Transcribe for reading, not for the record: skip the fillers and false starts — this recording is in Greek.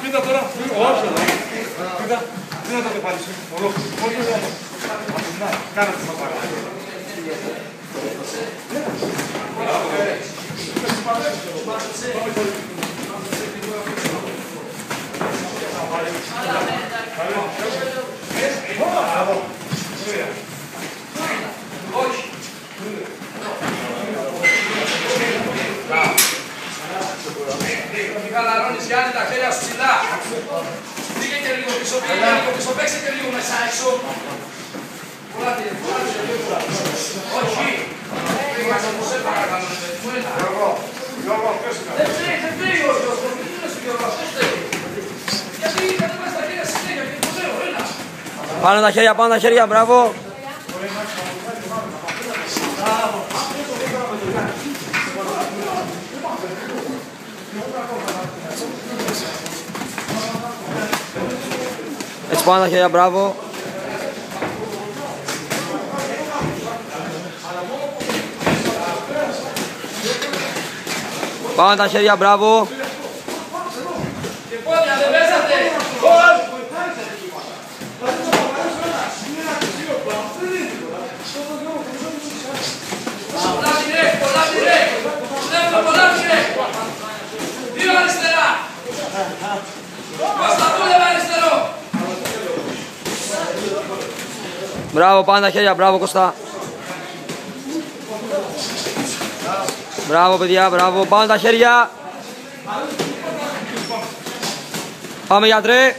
Κοίτα τώρα, όχι εδώ. Κοίτα, τι να το κεφάλι σου. Όχι εδώ. Να, κάνε το μαπάρα. Χαλαρώνεις Γιάννη τα χέρια σου ψηλά. Πήγε και λίγο πίσω, παίξε και λίγο μέσα έξω. Πουλάτε, όχι. Σε παρακαλώ, Γιώργο, ποιος είναι? Δεν φταίει ο Γιώργος, τι είναι στο Γιώργο, αυτός φταίει. Γιατί κατεβάζει τα χέρια συνέχεια και το λέω, έλα. Πάνω τα χέρια, μπράβο. Έτσι πάνω τα χέρια, μπράβο. Πάνω τα χέρια, μπράβο. Και πόδια, δεν πέσατε. Πολλά πυρέ. Βλέπω πολλά πυρέ. Δύο αριστερά. Πασταπούλευα αριστερό. Μπράβο, πάνω τα χέρια, μπράβο Κωστά. Μπράβο παιδιά, μπράβο, πάνω τα χέρια. Πάμε γιατρέ.